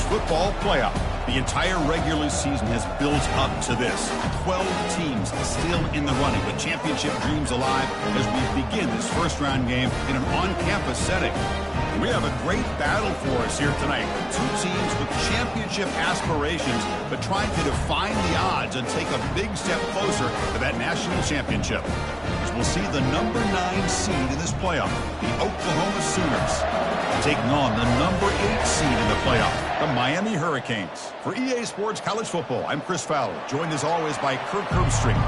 football playoff. The entire regular season has built up to this. 12 teams still in the running, with championship dreams alive as we begin this first-round game in an on-campus setting. We have a great battle for us here tonight. Two teams with championship aspirations, but trying to define the odds and take a big step closer to that national championship. As we'll see the number 9 seed in this playoff, the Oklahoma Sooners, taking on the number 8 seed in the playoff, the Miami Hurricanes. For EA Sports College Football, I'm Chris Fowler, joined as always by Kirk Herbstreit.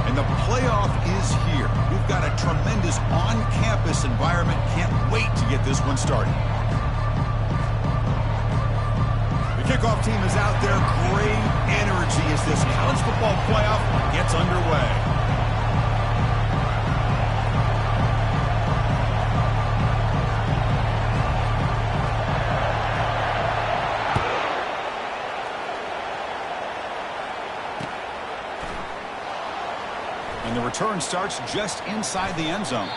And the playoff is here. We've got a tremendous on-campus environment. Can't wait to get this one started. The kickoff team is out there. Great energy as this college football playoff gets underway. And the return starts just inside the end zone.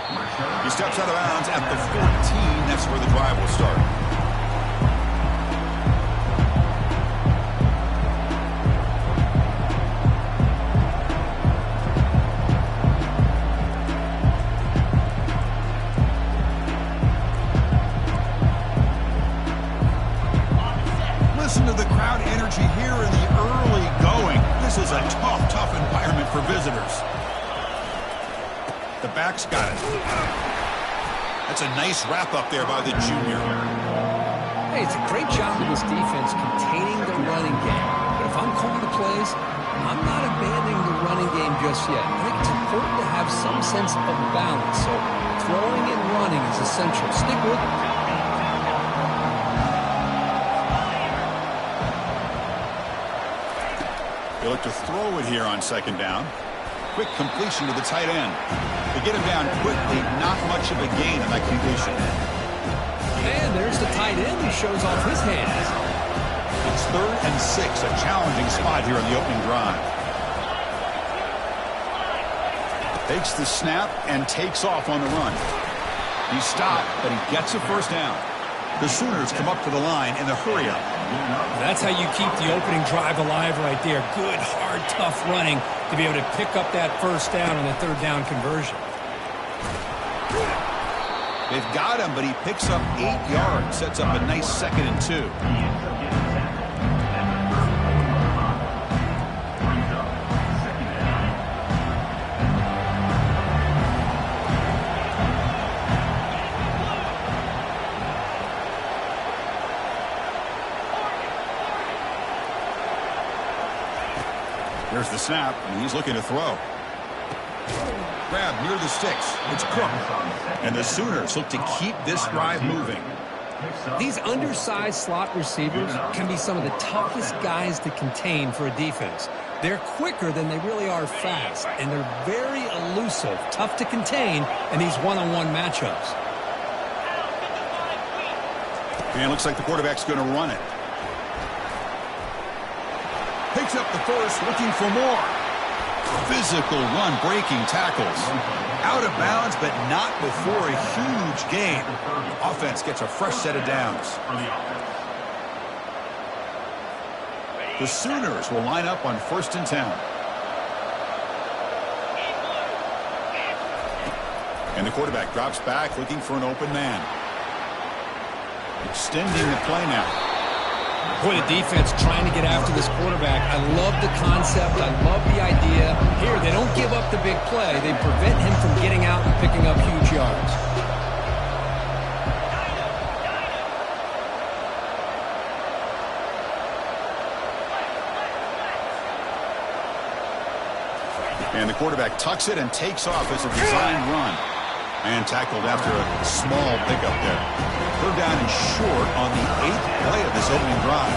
He steps out of bounds at the 14. That's where the drive will start. Listen to the crowd energy here in the early going. This is a tough environment for visitors. The back's got it. That's a nice wrap up there by the junior. Hey, it's a great job of this defense containing the running game. But if I'm calling the plays, I'm not abandoning the running game just yet. I think it's important to have some sense of balance. So throwing and running is essential. Stick with it. They look to throw it here on second down. Quick completion to the tight end. They get him down quickly. Not much of a gain on that completion. And there's the tight end who shows off his hands. It's 3rd and 6, a challenging spot here on the opening drive. Takes the snap and takes off on the run. He stopped, but he gets a first down. The Sooners come up to the line in the hurry-up. That's how you keep the opening drive alive right there. Good, hard, tough running to be able to pick up that first down on the 3rd down conversion. They've got him, but he picks up 8 yards. Sets up a nice 2nd and 2. Here's the snap, and he's looking to throw. Grab near the sticks. It's Cook. And the Sooners look to keep this drive moving. These undersized slot receivers can be some of the toughest guys to contain for a defense. They're quicker than they really are fast, and they're very elusive, tough to contain in these one-on-one matchups. And it looks like the quarterback's going to run it. Picks up the first, looking for more. Physical run, breaking tackles. Out of bounds, but not before a huge gain. Offense gets a fresh set of downs. The Sooners will line up on 1st and 10. And the quarterback drops back, looking for an open man. Extending the play now. Boy, the defense trying to get after this quarterback. I love the concept. I love the idea. Here, they don't give up the big play. They prevent him from getting out and picking up huge yards. And the quarterback tucks it and takes off as a designed run. And tackled after a small pickup there. Third down and short on the 8th play of this opening drive.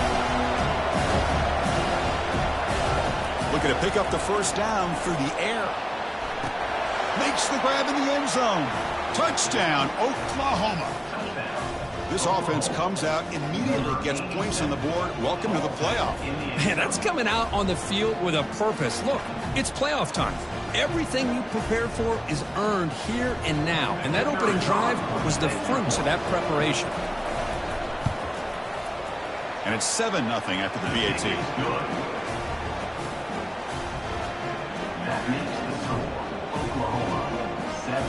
Looking to pick up the first down through the air. Makes the grab in the end zone. Touchdown, Oklahoma. This offense comes out, immediately gets points on the board. Welcome to the playoff. Man, that's coming out on the field with a purpose. Look, it's playoff time. Everything you prepared for is earned here and now. And that opening drive was the fruits of that preparation. And it's 7-0 after the PAT. That makes the score Oklahoma 7,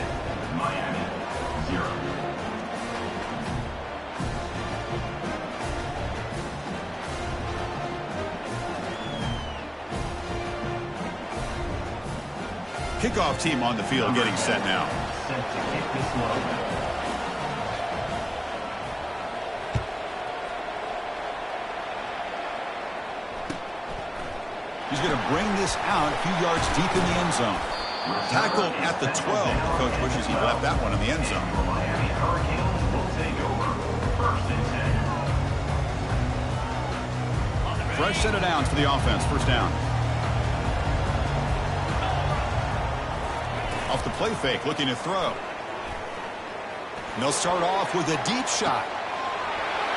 Miami 0. Kickoff team on the field getting set now. Set to kick this one. He's going to bring this out a few yards deep in the end zone. Tackled at the 12. The coach wishes he left that one in the end zone. The Miami Hurricanes will take over. 1st and 10. Fresh set of downs for the offense. 1st down. Off the play fake, looking to throw. And they'll start off with a deep shot.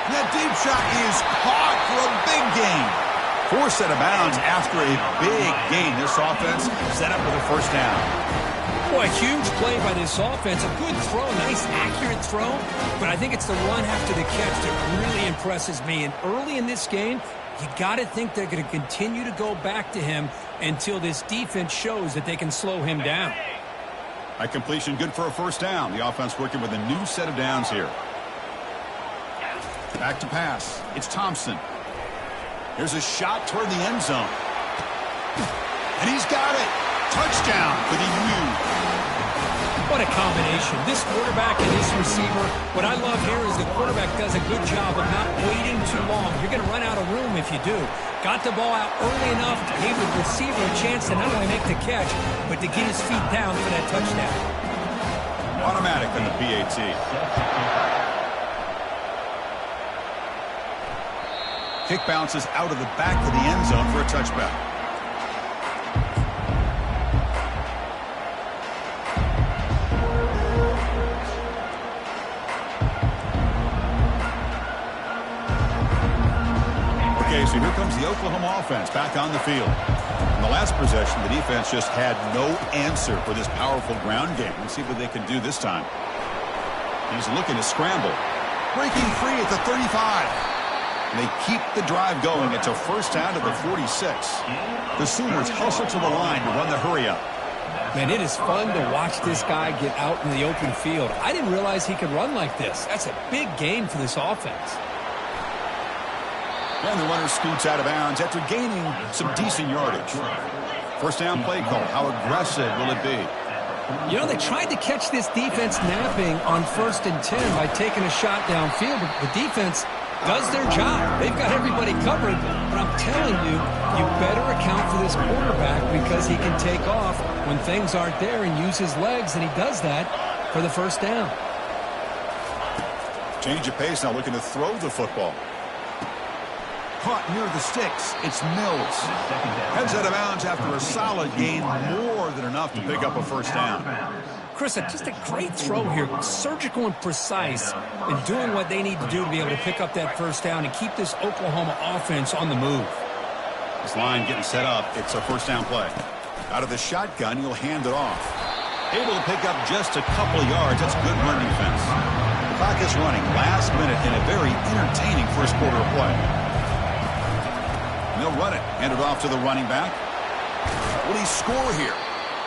And that deep shot is caught for a big gain. 4 set of bounds after a big gain. This offense set up with a 1st down. Boy, huge play by this offense. A good throw, nice accurate throw. But I think it's the run after the catch that really impresses me. And early in this game, you got to think they're going to continue to go back to him until this defense shows that they can slow him down. High completion, good for a 1st down. The offense working with a new set of downs here. Back to pass. It's Thompson. There's a shot toward the end zone. And he's got it. Touchdown for the U. What a combination. This quarterback and this receiver. What I love here is the quarterback does a good job of not waiting too long. You're going to run out of room if you do. Got the ball out early enough to give the receiver a chance to not only make the catch, but to get his feet down for that touchdown. Automatic on the PAT. Kick bounces out of the back of the end zone for a touchback. Okay, so here comes the Oklahoma offense back on the field. In the last possession, the defense just had no answer for this powerful ground game. Let's see what they can do this time. He's looking to scramble. Breaking free at the 35. And they keep the drive going. It's a 1st down to the 46. The Sooners hustle to the line to run the hurry up. Man, it is fun to watch this guy get out in the open field. I didn't realize he could run like this. That's a big game for this offense. And the runner scoots out of bounds after gaining some decent yardage. 1st down play call. How aggressive will it be? You know, they tried to catch this defense napping on 1st and 10 by taking a shot downfield, but the defense does their job. They've got everybody covered, but I'm telling you, you better account for this quarterback because he can take off when things aren't there and use his legs, and he does that for the 1st down. Change of pace now, looking to throw the football. Caught near the sticks. It's Mills. Heads out of bounds after a solid gain, more than enough to pick up a 1st down. Chris, just a great throw here. Surgical and precise in doing what they need to do to be able to pick up that 1st down and keep this Oklahoma offense on the move. This line getting set up. It's a 1st down play. Out of the shotgun, he'll hand it off. Able to pick up just a couple of yards. That's good run defense. The clock is running. Last minute in a very entertaining 1st quarter of play. They'll run it. Hand it off to the running back. Will he score here?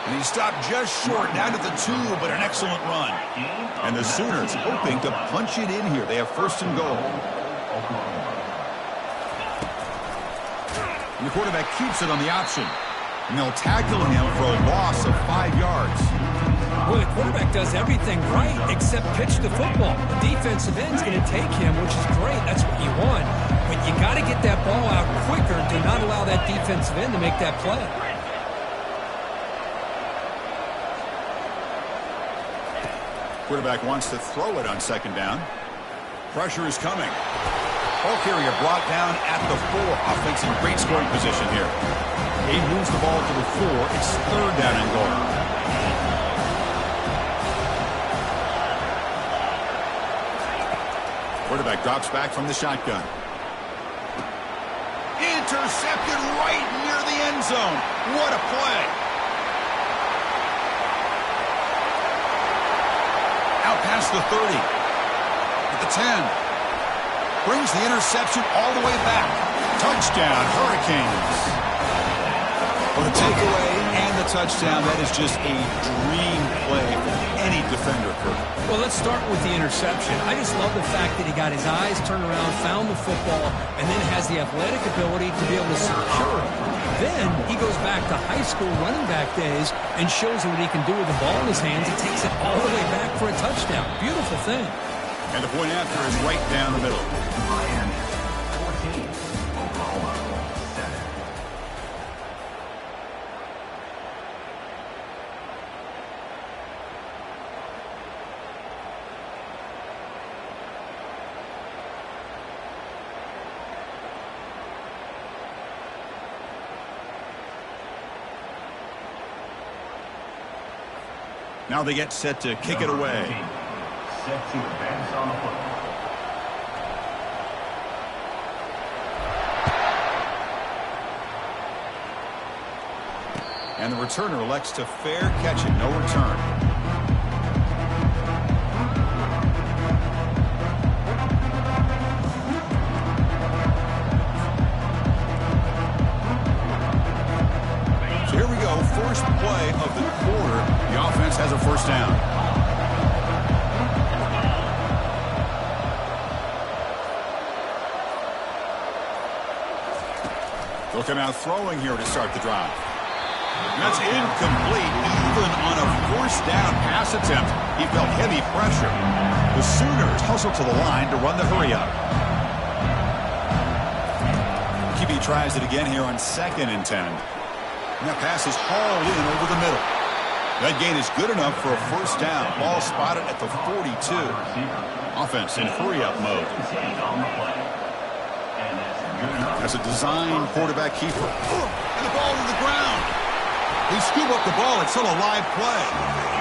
And he stopped just short, down to the 2, but an excellent run. And the Sooners hoping to punch it in here. They have 1st and goal. And the quarterback keeps it on the option. And they'll tackle him for a loss of 5 yards. Well, the quarterback does everything right except pitch the football. The defensive end's going to take him, which is great. That's what you want. But you got to get that ball out quicker to not allow that defensive end to make that play. Quarterback wants to throw it on 2nd down. Pressure is coming. Ball carrier brought down at the 4. Offense in great scoring position here. He moves the ball to the 4. It's 3rd down and goal. Quarterback drops back from the shotgun. Intercepted right near the end zone. What a play. Out past the 30. At the 10. Brings the interception all the way back. Touchdown, Hurricanes. Well, the takeaway and the touchdown, that is just a dream play for any defender, Kurt. Well, let's start with the interception. I just love the fact that he got his eyes turned around, found the football, and then has the athletic ability to be able to secure it. Then he goes back to high school running back days and shows you what he can do with the ball in his hands. He takes it all the way back for a touchdown. Beautiful thing. And the point after is right down the middle. Miami 14, Oklahoma 7. Now they get set to kick it away. Set to advance on the football. And the returner elects to fair catch it, no return. So here we go, first play of the quarter. The offense has a first down. They'll come out throwing here to start the drive. And that's incomplete. Even on a first down pass attempt, he felt heavy pressure. The Sooners hustle to the line to run the hurry-up. QB tries it again here on 2nd and 10. And that pass is hauled in over the middle. That gain is good enough for a first down. Ball spotted at the 42. Offense in hurry-up mode. As a design quarterback keeper. And the ball to the ground. They scoop up the ball. It's still a live play.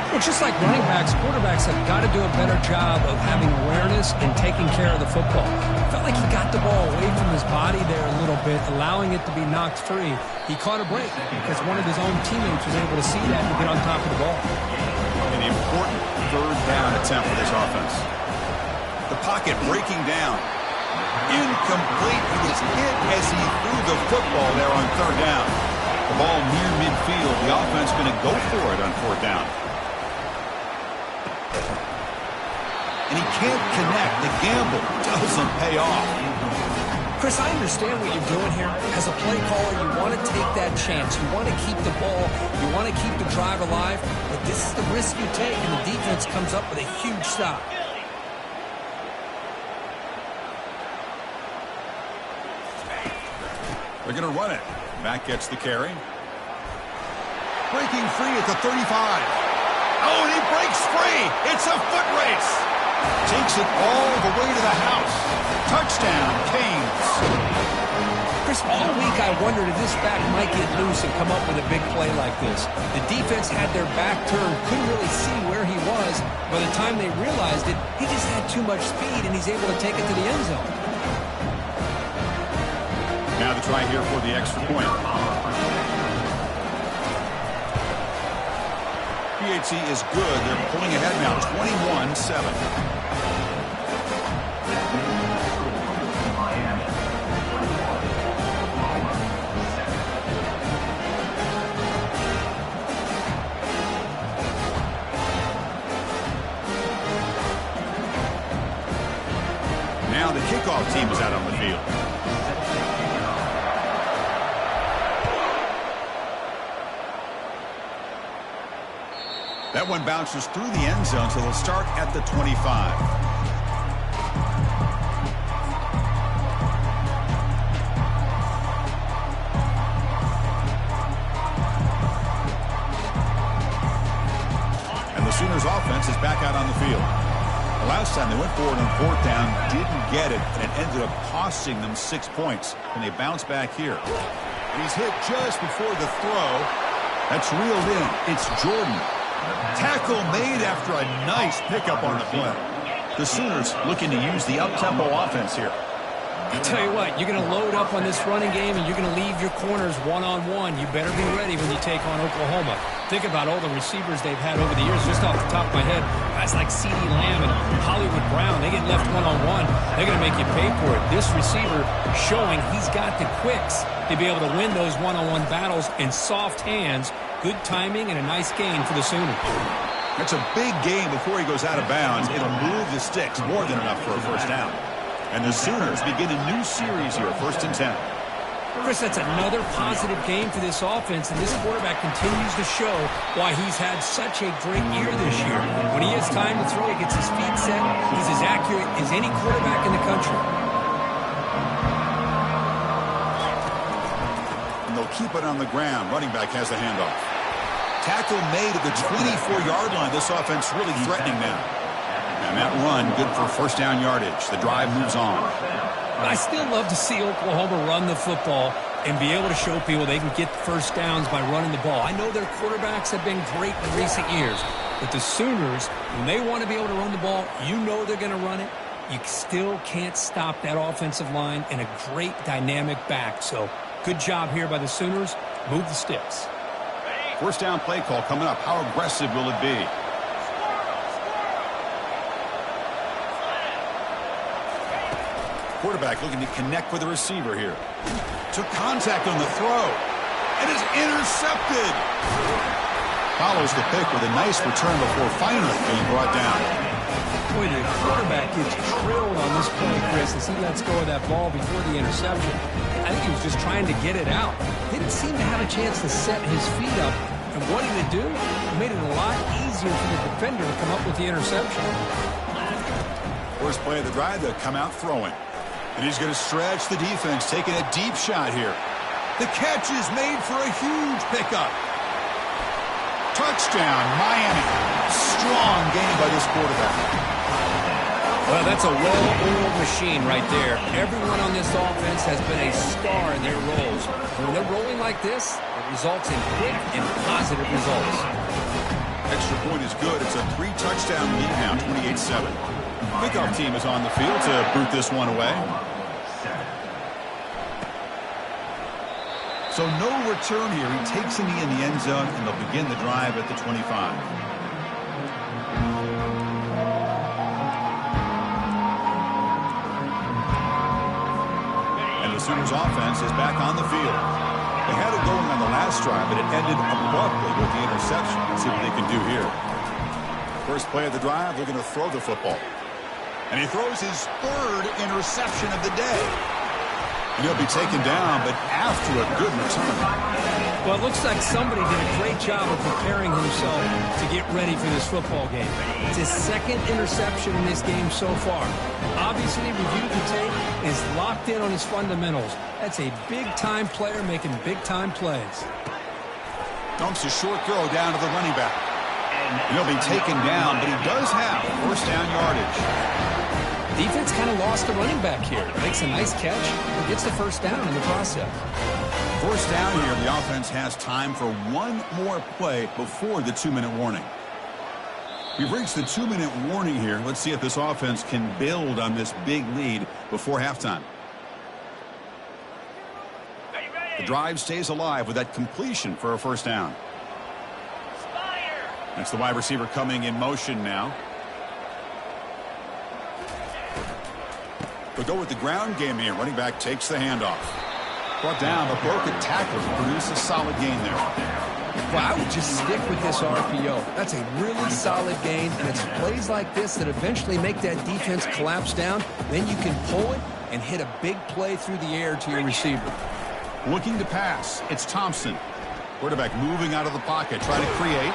Well, just like running backs, quarterbacks have got to do a better job of having awareness and taking care of the football. It felt like he got the ball away from his body there a little bit, allowing it to be knocked free. He caught a break because one of his own teammates was able to see that and get on top of the ball. An important third down attempt for this offense. The pocket breaking down. Incomplete. He was hit as he threw the football there on third down. The ball near midfield. The offense going to go for it on fourth down. And he can't connect. The gamble doesn't pay off. Chris, I understand what you're doing here. As a play caller, you want to take that chance. You want to keep the ball. You want to keep the drive alive. But this is the risk you take, and the defense comes up with a huge stop. They're going to run it. Back gets the carry. Breaking free at the 35. Oh, and he breaks free. It's a foot race. Takes it all the way to the house. Touchdown, Canes. Chris, all week I wondered if this back might get loose and come up with a big play like this. The defense had their back turned, couldn't really see where he was. By the time they realized it, he just had too much speed, and he's able to take it to the end zone. Now the try here for the extra point. PHC is good. They're pulling ahead now, 21-7. Now the kickoff team is out on the field. That one bounces through the end zone, so they'll start at the 25. And the Sooners offense is back out on the field. The last time they went forward on fourth down, didn't get it, and it ended up costing them 6 points. And they bounce back here. And he's hit just before the throw. That's reeled in. It's Jordan. Tackle made after a nice pickup on the play. The Sooners looking to use the up-tempo offense here. I tell you what, you're going to load up on this running game and you're going to leave your corners one-on-one. You better be ready when you take on Oklahoma. Think about all the receivers they've had over the years. Just off the top of my head, guys like CeeDee Lamb and Hollywood Brown, they get left one-on-one. They're going to make you pay for it. This receiver showing he's got the quicks to be able to win those one-on-one battles in soft hands. Good timing and a nice gain for the Sooners. That's a big gain before he goes out of bounds. It'll move the sticks more than enough for a first down. And the Sooners begin a new series here, 1st and 10. Chris, that's another positive game for this offense, and this quarterback continues to show why he's had such a great year this year. When he has time to throw, he gets his feet set. He's as accurate as any quarterback in the country. And they'll keep it on the ground. Running back has the handoff. Tackle made at the 24-yard line. This offense really threatening now. And that run, good for first down yardage. The drive moves on. I still love to see Oklahoma run the football and be able to show people they can get first downs by running the ball. I know their quarterbacks have been great in recent years, but the Sooners, when they want to be able to run the ball, you know they're going to run it. You still can't stop that offensive line and a great dynamic back. So good job here by the Sooners. Move the sticks. First down play call coming up. How aggressive will it be? Quarterback looking to connect with the receiver here. Took contact on the throw. And is intercepted. Follows the pick with a nice return before finally being brought down. Boy, the quarterback gets drilled on this play, Chris, as he lets go of that ball before the interception. I think he was just trying to get it out. Didn't seem to have a chance to set his feet up. And what did it do? It made it a lot easier for the defender to come up with the interception. First play of the drive, they'll come out throwing. And he's going to stretch the defense, taking a deep shot here. The catch is made for a huge pickup. Touchdown, Miami. Strong game by this quarterback. Well, that's a well-oiled machine right there. Everyone on this offense has been a star in their roles. When they're rolling like this, it results in quick and positive results. Extra point is good. It's a 3-touchdown lead now, 28-7. Kickoff team is on the field to boot this one away. So no return here. He takes a knee in the end zone, and they'll begin the drive at the 25. And the Sooners offense is back on the field. They had it going on the last drive, but it ended abruptly with the interception. Let's see what they can do here. First play of the drive, they're going to throw the football. And he throws his 3rd interception of the day. And he'll be taken down, but after a good return. Well, it looks like somebody did a great job of preparing himself to get ready for this football game. It's his 2nd interception in this game so far. Obviously, reviewed the tape, is locked in on his fundamentals. That's a big-time player making big-time plays. Dunks a short throw down to the running back. And he'll be taken down, but he does have first down yardage. Defense kind of lost the running back here. Makes a nice catch and gets the first down in the process. First down here, the offense has time for one more play before the 2-minute warning. We've reached the 2-minute warning here. Let's see if this offense can build on this big lead before halftime. The drive stays alive with that completion for a first down. That's the wide receiver coming in motion now. They'll go with the ground game here. Running back takes the handoff. Brought down, but broke a tackle to produce a solid gain there. Well, I would just stick with this RPO. That's a really solid gain, and it's plays like this that eventually make that defense collapse down. Then you can pull it and hit a big play through the air to your receiver. Looking to pass. It's Thompson. Quarterback moving out of the pocket, trying to create.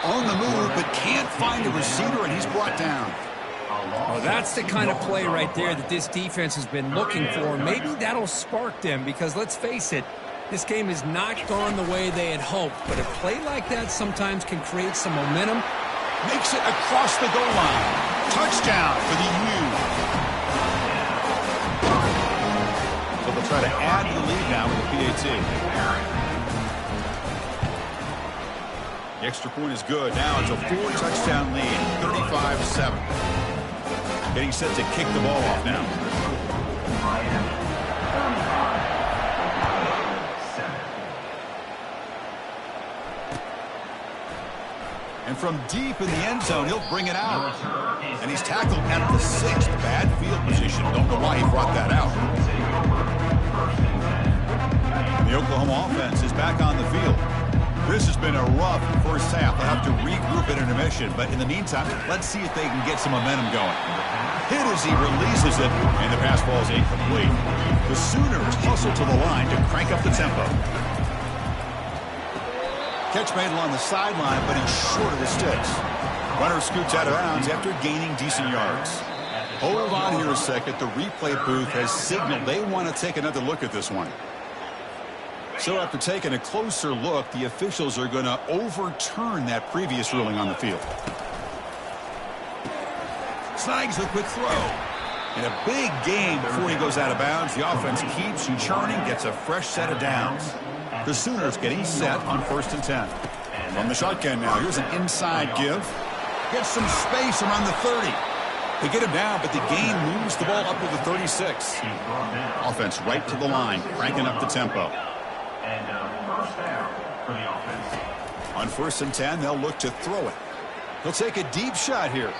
On the move, but can't find a receiver, and he's brought down. Well, that's the kind of play right there that this defense has been looking for. Maybe that'll spark them because, let's face it, this game has not gone the way they had hoped. But a play like that sometimes can create some momentum. Makes it across the goal line. Touchdown for the U. So they'll try to add to the lead now with the PAT. The extra point is good. Now it's a 4-touchdown lead, 35-7. Getting set to kick the ball off now. And from deep in the end zone, he'll bring it out. And he's tackled at the 6th. Bad field position. Don't know why he brought that out. The Oklahoma offense is back on the field. This has been a rough first half. They'll have to regroup at intermission. But in the meantime, let's see if they can get some momentum going. Hit as he releases it, and the pass ball is incomplete. The Sooners hustle to the line to crank up the tempo. Catch made along the sideline, but he's short of the sticks. Runner scoots out of bounds after gaining decent yards. Hold on here a second. The replay booth has signaled they want to take another look at this one. So after taking a closer look, the officials are going to overturn that previous ruling on the field. Snags a quick throw. And a big gain before he goes out of bounds. The offense keeps churning, gets a fresh set of downs. The Sooners getting set on 1st and 10. From the shotgun now, here's an inside give. Gets some space around the 30. They get him down, but the gain moves the ball up to the 36. Offense right to the line, cranking up the tempo. And first down for the offense. On 1st and 10, they'll look to throw it. He'll take a deep shot here.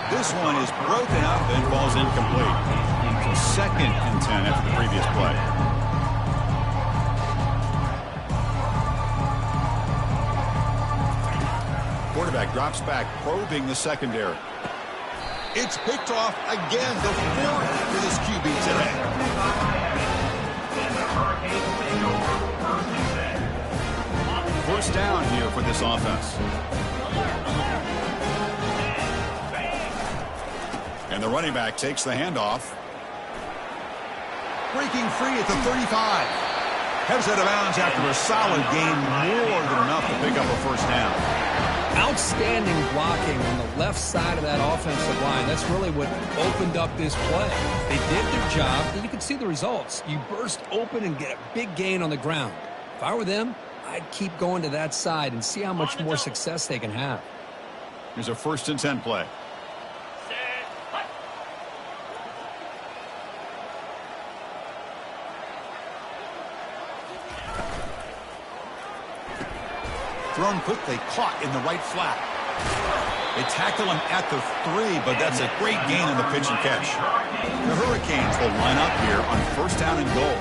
This one is broken up and falls incomplete. So 2nd and 10 after the previous play. Quarterback drops back, probing the secondary. It's picked off again, the 4th for this QB today. And the Hurricanes take over 1st and 10. First down here for this offense. And the running back takes the handoff. Breaking free at the 35. Heads out of bounds after a solid gain, more than enough to pick up a first down. Outstanding blocking on the left side of that offensive line. That's really what opened up this play. They did their job, and you can see the results. You burst open and get a big gain on the ground. If I were them, I'd keep going to that side and see how much more success they can have. Here's a 1st and 10 play. Thrown quickly, caught in the right flat. They tackle him at the 3, but that's a great gain in the pitch and catch. The Hurricanes will line up here on 1st down and goal.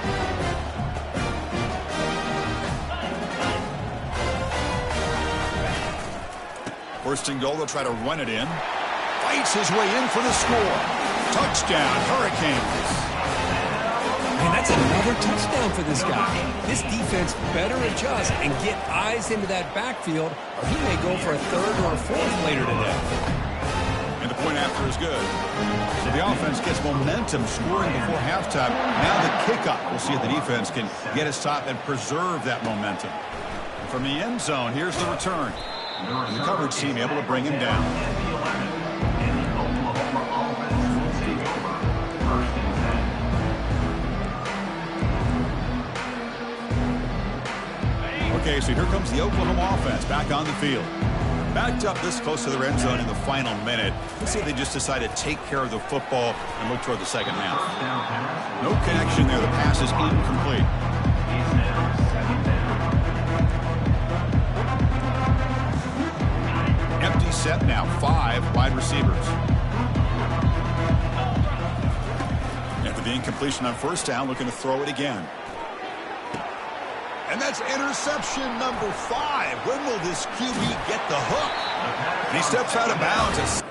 First and goal, they'll try to run it in. Fights his way in for the score. Touchdown, Hurricanes. And that's another touchdown for this guy. This defense better adjust and get eyes into that backfield, or he may go for a 3rd or a 4th later today. And the point after is good. So the offense gets momentum scoring before halftime. Now the kickoff. We'll see if the defense can get a stop and preserve that momentum. From the end zone, here's the return. And the coverage team able to bring him down. Okay, so here comes the Oklahoma offense back on the field. Backed up this close to their end zone in the final minute. Let's see if they just decide to take care of the football and look toward the second half. No connection there. The pass is incomplete. Empty set now. 5 wide receivers. After the incompletion on 1st down, looking to throw it again. And that's interception number 5. When will this QB get the hook? And he steps out of bounds.